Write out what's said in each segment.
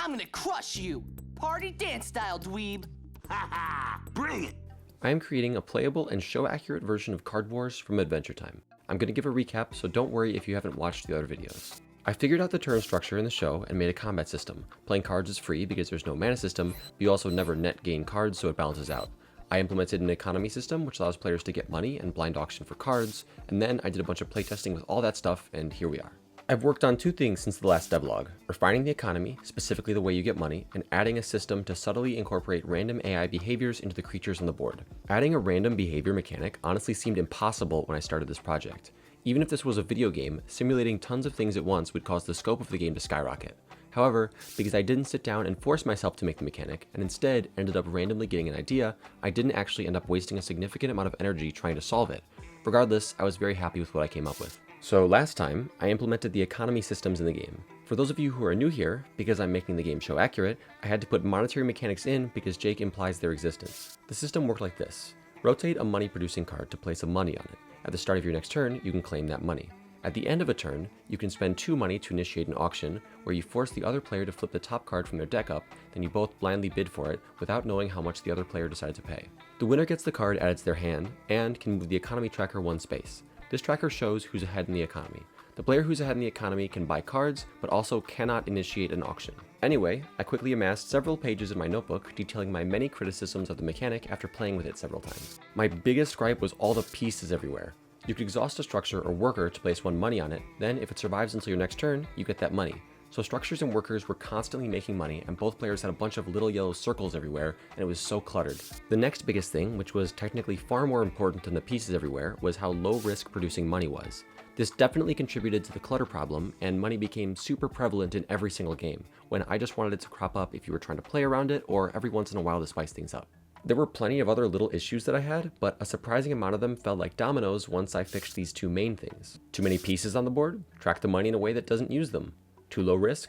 I'm gonna crush you! Party dance style, dweeb! Haha, bring it! I am creating a playable and show-accurate version of CardWars from Adventure Time. I'm going to give a recap, so don't worry if you haven't watched the other videos. I figured out the turn structure in the show and made a combat system. Playing cards is free because there's no mana system, but you also never net gain cards, so it balances out. I implemented an economy system which allows players to get money and blind auction for cards, and then I did a bunch of playtesting with all that stuff, and here we are. I've worked on two things since the last devlog: refining the economy, specifically the way you get money, and adding a system to subtly incorporate random AI behaviors into the creatures on the board. Adding a random behavior mechanic honestly seemed impossible when I started this project. Even if this was a video game, simulating tons of things at once would cause the scope of the game to skyrocket. However, because I didn't sit down and force myself to make the mechanic, and instead ended up randomly getting an idea, I didn't actually end up wasting a significant amount of energy trying to solve it. Regardless, I was very happy with what I came up with. So last time, I implemented the economy systems in the game. For those of you who are new here, because I'm making the game show accurate, I had to put monetary mechanics in because Jake implies their existence. The system worked like this. Rotate a money producing card to place a money on it. At the start of your next turn, you can claim that money. At the end of a turn, you can spend 2 money to initiate an auction, where you force the other player to flip the top card from their deck up, then you both blindly bid for it without knowing how much the other player decided to pay. The winner gets the card added to their hand, and can move the economy tracker 1 space. This tracker shows who's ahead in the economy. The player who's ahead in the economy can buy cards, but also cannot initiate an auction. Anyway, I quickly amassed several pages in my notebook detailing my many criticisms of the mechanic after playing with it several times. My biggest gripe was all the pieces everywhere. You could exhaust a structure or worker to place 1 money on it, then if it survives until your next turn, you get that money. So structures and workers were constantly making money, and both players had a bunch of little yellow circles everywhere, and it was so cluttered. The next biggest thing, which was technically far more important than the pieces everywhere, was how low risk producing money was. This definitely contributed to the clutter problem, and money became super prevalent in every single game, when I just wanted it to crop up if you were trying to play around it, or every once in a while to spice things up. There were plenty of other little issues that I had, but a surprising amount of them felt like dominoes once I fixed these 2 main things. Too many pieces on the board? Track the money in a way that doesn't use them. Too low risk?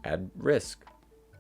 Add risk.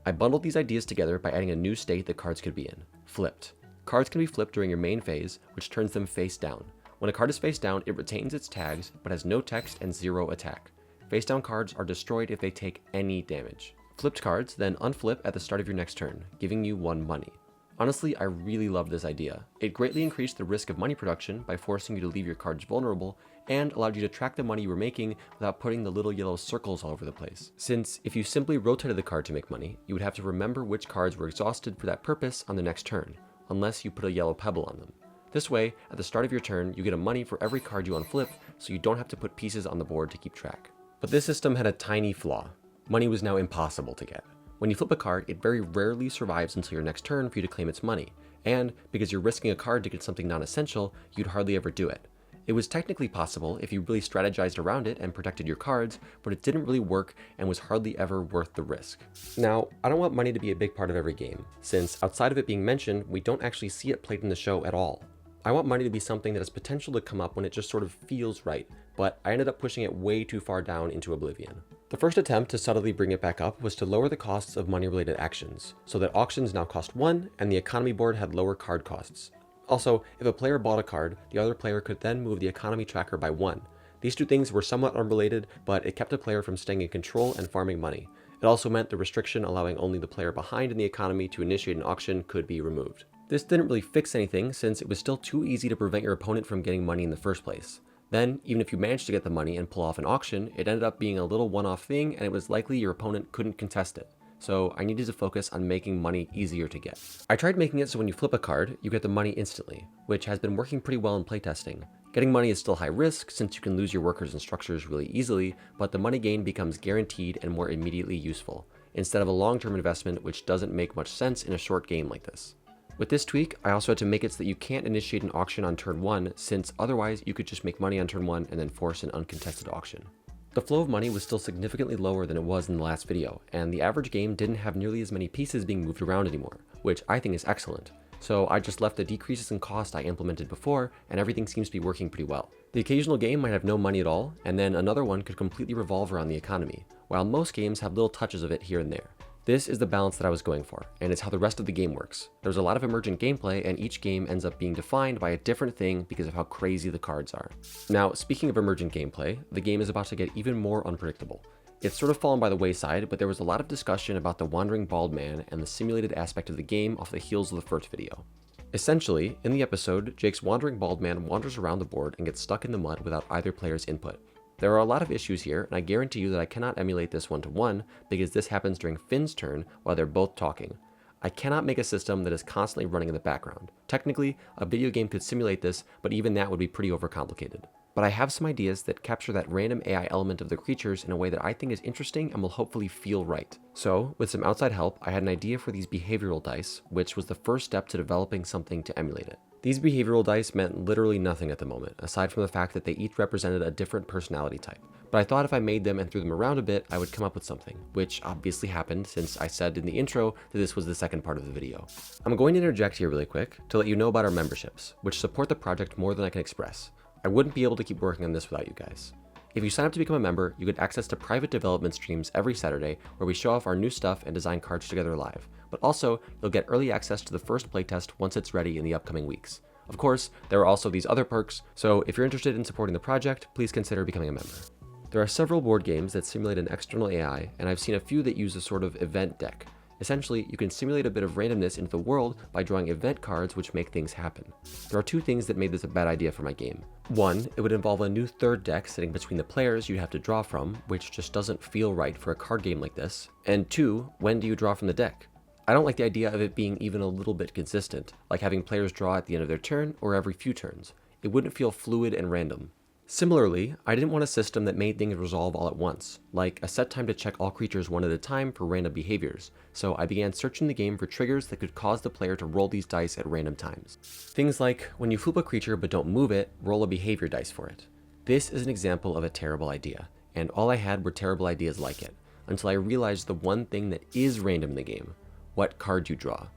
I bundled these ideas together by adding a new state that cards could be in: flipped. Cards can be flipped during your main phase, which turns them face down. When a card is face down, it retains its tags, but has no text and 0 attack. Face down cards are destroyed if they take any damage. Flipped cards then unflip at the start of your next turn, giving you 1 money. Honestly, I really loved this idea. It greatly increased the risk of money production by forcing you to leave your cards vulnerable, and allowed you to track the money you were making without putting the little yellow circles all over the place. Since if you simply rotated the card to make money, you would have to remember which cards were exhausted for that purpose on the next turn, unless you put a yellow pebble on them. This way, at the start of your turn, you get a money for every card you unflip, so you don't have to put pieces on the board to keep track. But this system had a tiny flaw. Money was now impossible to get. When you flip a card, it very rarely survives until your next turn for you to claim its money, and because you're risking a card to get something non-essential, you'd hardly ever do it. It was technically possible if you really strategized around it and protected your cards, but it didn't really work and was hardly ever worth the risk. Now, I don't want money to be a big part of every game, since outside of it being mentioned, we don't actually see it played in the show at all. I want money to be something that has potential to come up when it just sort of feels right, but I ended up pushing it way too far down into oblivion. The first attempt to subtly bring it back up was to lower the costs of money-related actions, so that auctions now cost 1 and the economy board had lower card costs. Also, if a player bought a card, the other player could then move the economy tracker by 1. These 2 things were somewhat unrelated, but it kept a player from staying in control and farming money. It also meant the restriction allowing only the player behind in the economy to initiate an auction could be removed. This didn't really fix anything, since it was still too easy to prevent your opponent from getting money in the first place. Then, even if you managed to get the money and pull off an auction, it ended up being a little one-off thing, and it was likely your opponent couldn't contest it. So I needed to focus on making money easier to get. I tried making it so when you flip a card, you get the money instantly, which has been working pretty well in playtesting. Getting money is still high risk, since you can lose your workers and structures really easily, but the money gain becomes guaranteed and more immediately useful, instead of a long-term investment which doesn't make much sense in a short game like this. With this tweak, I also had to make it so that you can't initiate an auction on turn 1, since otherwise you could just make money on turn 1 and then force an uncontested auction. The flow of money was still significantly lower than it was in the last video, and the average game didn't have nearly as many pieces being moved around anymore, which I think is excellent. So I just left the decreases in cost I implemented before, and everything seems to be working pretty well. The occasional game might have no money at all, and then another one could completely revolve around the economy, while most games have little touches of it here and there. This is the balance that I was going for, and it's how the rest of the game works. There's a lot of emergent gameplay, and each game ends up being defined by a different thing because of how crazy the cards are. Now, speaking of emergent gameplay, the game is about to get even more unpredictable. It's sort of fallen by the wayside, but there was a lot of discussion about the wandering bald man and the simulated aspect of the game off the heels of the first video. Essentially, in the episode, Jake's wandering bald man wanders around the board and gets stuck in the mud without either player's input. There are a lot of issues here, and I guarantee you that I cannot emulate this one-to-one because this happens during Finn's turn while they're both talking. I cannot make a system that is constantly running in the background. Technically, a video game could simulate this, but even that would be pretty overcomplicated. But I have some ideas that capture that random AI element of the creatures in a way that I think is interesting and will hopefully feel right. So, with some outside help, I had an idea for these behavioral dice, which was the first step to developing something to emulate it. These behavioral dice meant literally nothing at the moment, aside from the fact that they each represented a different personality type. But I thought if I made them and threw them around a bit, I would come up with something, which obviously happened since I said in the intro that this was the second part of the video. I'm going to interject here really quick to let you know about our memberships, which support the project more than I can express. I wouldn't be able to keep working on this without you guys. If you sign up to become a member, you get access to private development streams every Saturday where we show off our new stuff and design cards together live. But also, you'll get early access to the first playtest once it's ready in the upcoming weeks. Of course, there are also these other perks, so if you're interested in supporting the project, please consider becoming a member. There are several board games that simulate an external AI, and I've seen a few that use a sort of event deck. Essentially, you can simulate a bit of randomness into the world by drawing event cards which make things happen. There are two things that made this a bad idea for my game. One, it would involve a new third deck sitting between the players you'd have to draw from, which just doesn't feel right for a card game like this. And two, when do you draw from the deck? I don't like the idea of it being even a little bit consistent, like having players draw at the end of their turn or every few turns. It wouldn't feel fluid and random. Similarly, I didn't want a system that made things resolve all at once, like a set time to check all creatures one at a time for random behaviors, so I began searching the game for triggers that could cause the player to roll these dice at random times. Things like, when you flip a creature but don't move it, roll a behavior dice for it. This is an example of a terrible idea, and all I had were terrible ideas like it, until I realized the one thing that is random in the game: what card you draw.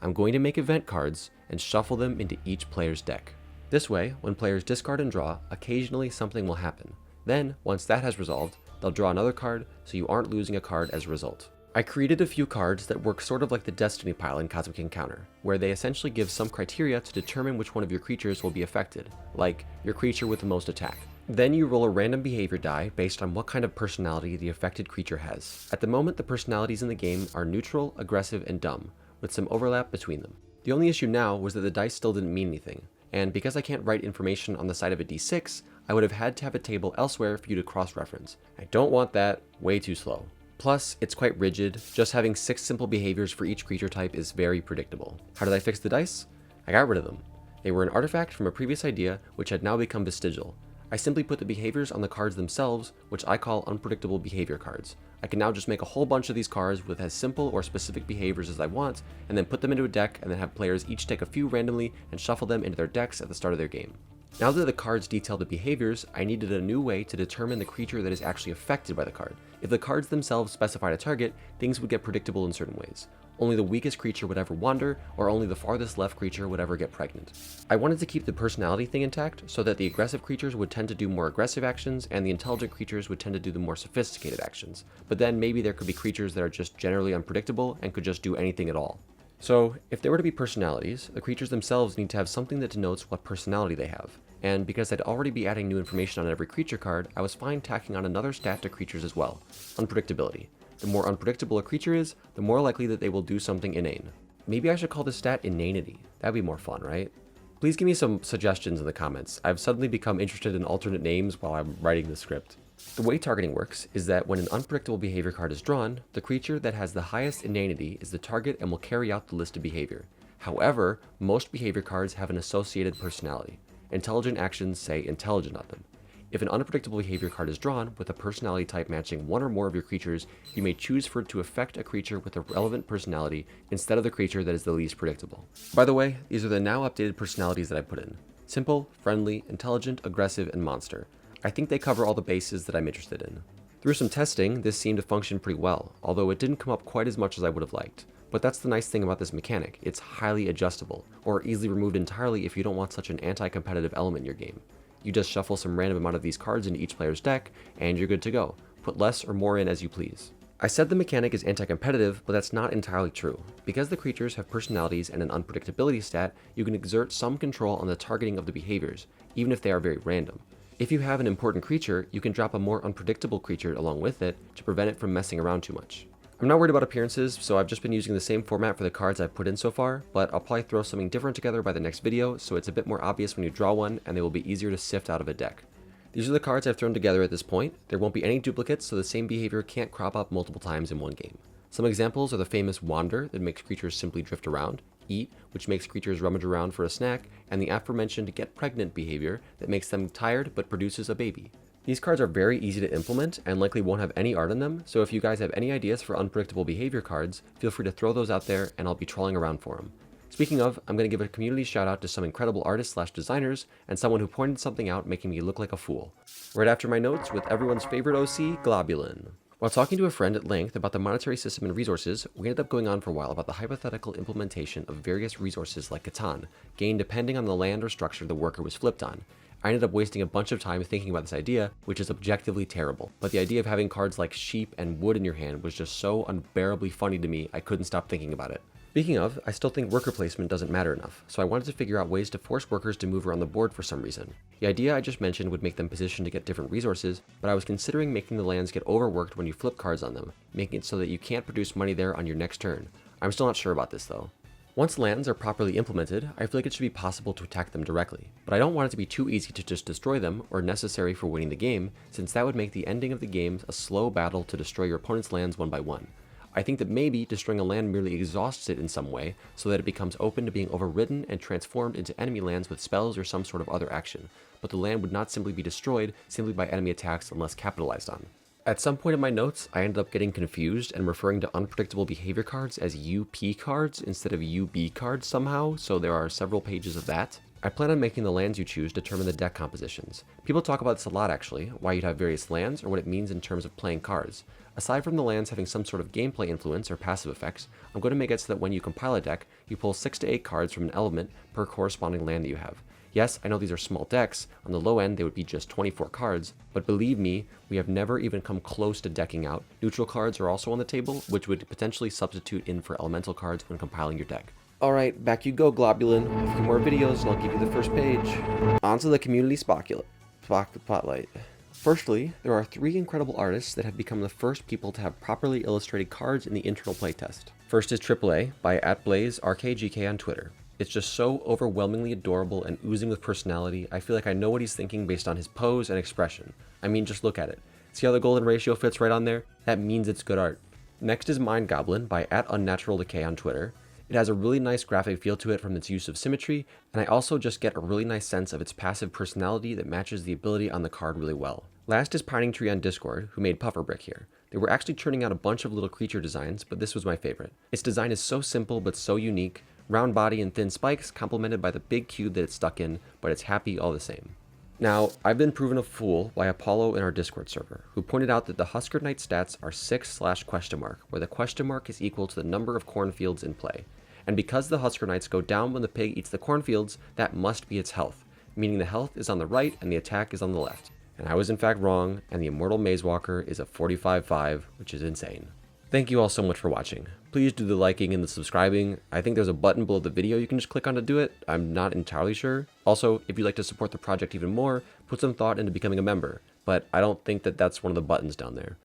I'm going to make event cards and shuffle them into each player's deck. This way, when players discard and draw, occasionally something will happen. Then, once that has resolved, they'll draw another card, so you aren't losing a card as a result. I created a few cards that work sort of like the Destiny pile in Cosmic Encounter, where they essentially give some criteria to determine which one of your creatures will be affected, like your creature with the most attack. Then you roll a random behavior die based on what kind of personality the affected creature has. At the moment, the personalities in the game are neutral, aggressive, and dumb, with some overlap between them. The only issue now was that the dice still didn't mean anything, and because I can't write information on the side of a d6, I would have had to have a table elsewhere for you to cross-reference. I don't want that, way too slow. Plus, it's quite rigid. Just having 6 simple behaviors for each creature type is very predictable. How did I fix the dice? I got rid of them. They were an artifact from a previous idea, which had now become vestigial. I simply put the behaviors on the cards themselves, which I call unpredictable behavior cards. I can now just make a whole bunch of these cards with as simple or specific behaviors as I want, and then put them into a deck and then have players each take a few randomly and shuffle them into their decks at the start of their game. Now that the cards detail the behaviors, I needed a new way to determine the creature that is actually affected by the card. If the cards themselves specified a target, things would get predictable in certain ways. Only the weakest creature would ever wander, or only the farthest left creature would ever get pregnant. I wanted to keep the personality thing intact so that the aggressive creatures would tend to do more aggressive actions and the intelligent creatures would tend to do the more sophisticated actions. But then maybe there could be creatures that are just generally unpredictable and could just do anything at all. So, if there were to be personalities, the creatures themselves need to have something that denotes what personality they have. And because I'd already be adding new information on every creature card, I was fine tacking on another stat to creatures as well: unpredictability. The more unpredictable a creature is, the more likely that they will do something inane. Maybe I should call this stat inanity. That'd be more fun, right? Please give me some suggestions in the comments. I've suddenly become interested in alternate names while I'm writing the script. The way targeting works is that when an unpredictable behavior card is drawn, the creature that has the highest inanity is the target and will carry out the listed behavior. However, most behavior cards have an associated personality. Intelligent actions say intelligent on them. If an unpredictable behavior card is drawn with a personality type matching one or more of your creatures, you may choose for it to affect a creature with a relevant personality instead of the creature that is the least predictable. By the way, these are the now updated personalities that I put in: simple, friendly, intelligent, aggressive, and monster. I think they cover all the bases that I'm interested in. Through some testing, this seemed to function pretty well, although it didn't come up quite as much as I would have liked. But that's the nice thing about this mechanic: it's highly adjustable, or easily removed entirely if you don't want such an anti-competitive element in your game. You just shuffle some random amount of these cards into each player's deck, and you're good to go. Put less or more in as you please. I said the mechanic is anti-competitive, but that's not entirely true. Because the creatures have personalities and an unpredictability stat, you can exert some control on the targeting of the behaviors, even if they are very random. If you have an important creature, you can drop a more unpredictable creature along with it to prevent it from messing around too much. I'm not worried about appearances, so I've just been using the same format for the cards I've put in so far, but I'll probably throw something different together by the next video so it's a bit more obvious when you draw one and they will be easier to sift out of a deck. These are the cards I've thrown together at this point. There won't be any duplicates, so the same behavior can't crop up multiple times in one game. Some examples are the famous Wander that makes creatures simply drift around, Eat, which makes creatures rummage around for a snack, and the aforementioned Get Pregnant behavior that makes them tired but produces a baby. These cards are very easy to implement and likely won't have any art in them, so if you guys have any ideas for unpredictable behavior cards, feel free to throw those out there and I'll be trawling around for them. Speaking of, I'm going to give a community shout out to some incredible artists/designers and someone who pointed something out making me look like a fool. Right after my notes with everyone's favorite OC, Globulin. While talking to a friend at length about the monetary system and resources, we ended up going on for a while about the hypothetical implementation of various resources like Catan, gained depending on the land or structure the worker was flipped on. I ended up wasting a bunch of time thinking about this idea, which is objectively terrible, but the idea of having cards like sheep and wood in your hand was just so unbearably funny to me I couldn't stop thinking about it. Speaking of, I still think worker placement doesn't matter enough, so I wanted to figure out ways to force workers to move around the board for some reason. The idea I just mentioned would make them positioned to get different resources, but I was considering making the lands get overworked when you flip cards on them, making it so that you can't produce money there on your next turn. I'm still not sure about this though. Once lands are properly implemented, I feel like it should be possible to attack them directly, but I don't want it to be too easy to just destroy them or necessary for winning the game, since that would make the ending of the game a slow battle to destroy your opponent's lands one by one. I think that maybe destroying a land merely exhausts it in some way, so that it becomes open to being overridden and transformed into enemy lands with spells or some sort of other action, but the land would not simply be destroyed simply by enemy attacks unless capitalized on. At some point in my notes, I ended up getting confused and referring to unpredictable behavior cards as UP cards instead of UB cards somehow, so there are several pages of that. I plan on making the lands you choose determine the deck compositions. People talk about this a lot actually, why you'd have various lands or what it means in terms of playing cards. Aside from the lands having some sort of gameplay influence or passive effects, I'm going to make it so that when you compile a deck, you pull 6 to 8 cards from an element per corresponding land that you have. Yes, I know these are small decks, on the low end they would be just 24 cards, but believe me, we have never even come close to decking out. Neutral cards are also on the table, which would potentially substitute in for elemental cards when compiling your deck. Alright, back you go, Globulin. A few more videos and I'll give you the first page. Onto the community spotlight. Firstly, there are 3 incredible artists that have become the first people to have properly illustrated cards in the internal playtest. First is AAA by @BlazeRKGK on Twitter. It's just so overwhelmingly adorable and oozing with personality, I feel like I know what he's thinking based on his pose and expression. I mean, just look at it. See how the golden ratio fits right on there? That means it's good art. Next is Mind Goblin by @UnnaturalDecay on Twitter. It has a really nice graphic feel to it from its use of symmetry, and I also just get a really nice sense of its passive personality that matches the ability on the card really well. Last is Pining Tree on Discord, who made Puffer Brick here. They were actually churning out a bunch of little creature designs, but this was my favorite. Its design is so simple but so unique, round body and thin spikes complemented by the big cube that it's stuck in, but it's happy all the same. Now, I've been proven a fool by Apollo in our Discord server, who pointed out that the Husker Knight stats are 6/?, where the question mark is equal to the number of cornfields in play. And because the Husker Knights go down when the pig eats the cornfields, that must be its health, meaning the health is on the right and the attack is on the left. And I was in fact wrong, and the Immortal Maze Walker is a 45/5, which is insane. Thank you all so much for watching. Please do the liking and the subscribing. I think there's a button below the video you can just click on to do it. I'm not entirely sure. Also, if you'd like to support the project even more, put some thought into becoming a member. But I don't think that that's one of the buttons down there.